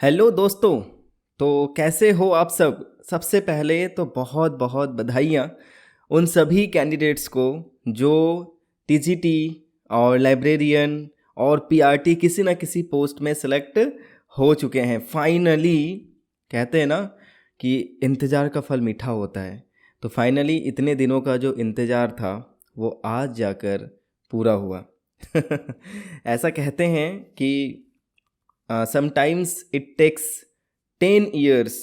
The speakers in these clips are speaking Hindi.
हेलो दोस्तों। तो कैसे हो आप सब। सबसे पहले तो बहुत बहुत बधाइयाँ उन सभी कैंडिडेट्स को जो टीजीटी और लाइब्रेरियन और पीआरटी किसी ना किसी पोस्ट में सेलेक्ट हो चुके हैं फाइनली। कहते हैं ना कि इंतज़ार का फल मीठा होता है। तो फाइनली इतने दिनों का जो इंतज़ार था वो आज जाकर पूरा हुआ। ऐसा कहते हैं कि sometimes it takes 10 years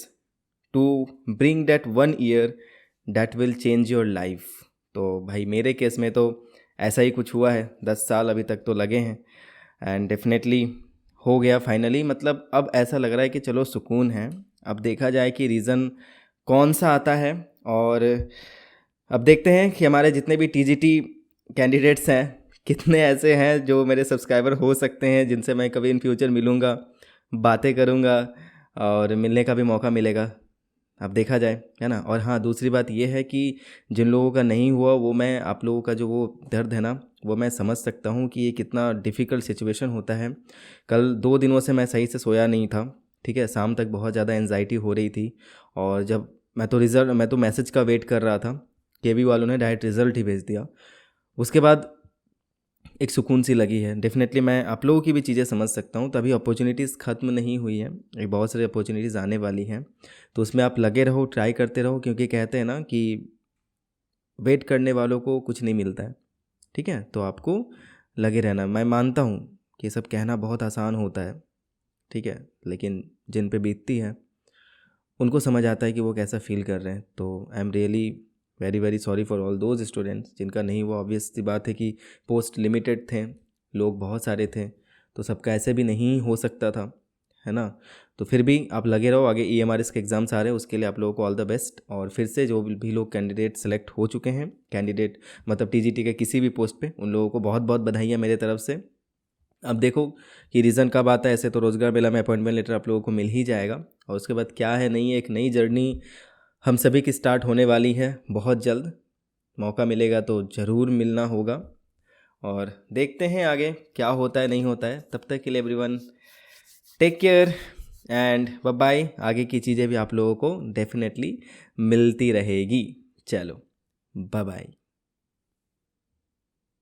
to bring that 1 year that will change your life। तो भाई मेरे केस में तो ऐसा ही कुछ हुआ है, 10 साल अभी तक तो लगे हैं एंड डेफिनेटली हो गया फाइनली। मतलब अब ऐसा लग रहा है कि चलो सुकून है। अब देखा जाए कि रीज़न कौन सा आता है। और अब देखते हैं कि हमारे जितने भी टीजीटी कैंडिडेट्स हैं कितने ऐसे हैं जो मेरे सब्सक्राइबर हो सकते हैं जिनसे मैं कभी इन फ्यूचर मिलूँगा, बातें करूँगा और मिलने का भी मौका मिलेगा। अब देखा जाए, है ना। और हाँ, दूसरी बात ये है कि जिन लोगों का नहीं हुआ वो मैं आप लोगों का जो वो दर्द है ना वो मैं समझ सकता हूँ कि ये कितना डिफ़िकल्ट सिचुएशन होता है। कल 2 दिनों से मैं सही से सोया नहीं था, ठीक है। शाम तक बहुत ज़्यादा एंजाइटी हो रही थी और जब मैं तो मैसेज का वेट कर रहा था, केवी वालों ने डायरेक्ट रिज़ल्ट ही भेज दिया। उसके बाद एक सुकून सी लगी है। डेफिनेटली मैं आप लोगों की भी चीज़ें समझ सकता हूँ। तभी अपॉर्चुनिटीज़ ख़त्म नहीं हुई हैं, एक बहुत सारी अपॉर्चुनिटीज़ आने वाली हैं। तो उसमें आप लगे रहो, ट्राई करते रहो, क्योंकि कहते हैं ना कि वेट करने वालों को कुछ नहीं मिलता है, ठीक है। तो आपको लगे रहना। मैं मानता हूँ कि सब कहना बहुत आसान होता है, ठीक है, लेकिन जिन पे बीतती है उनको समझ आता है कि वो कैसा फील कर रहे हैं। तो I am really very very sorry for all those students जिनका नहीं हुआ। ऑब्वियस सी बात है कि पोस्ट लिमिटेड थे, लोग बहुत सारे थे, तो सबका ऐसे भी नहीं हो सकता था, है ना। तो फिर भी आप लगे रहो, आगे EMRS के एग्ज़ाम्स आ रहे हैं, उसके लिए आप लोगों को ऑल द बेस्ट। और फिर से जो भी लोग कैंडिडेट सेलेक्ट हो चुके हैं, कैंडिडेट मतलब टीजीटी के किसी भी पोस्ट पे, उन लोगों को बहुत बहुत बधाइयाँ मेरे तरफ से। अब देखो कि रीज़न कब आता है। ऐसे तो रोज़गार मेला में अपॉइंटमेंट लेटर आप लोगों को मिल ही जाएगा और उसके बाद क्या है, नहीं है, एक नई जर्नी हम सभी की स्टार्ट होने वाली है बहुत जल्द। मौका मिलेगा तो ज़रूर मिलना होगा और देखते हैं आगे क्या होता है नहीं होता है। तब तक के लिए everyone take care and bye bye. आगे की चीज़ें भी आप लोगों को डेफिनेटली मिलती रहेगी। चलो बाय बाय।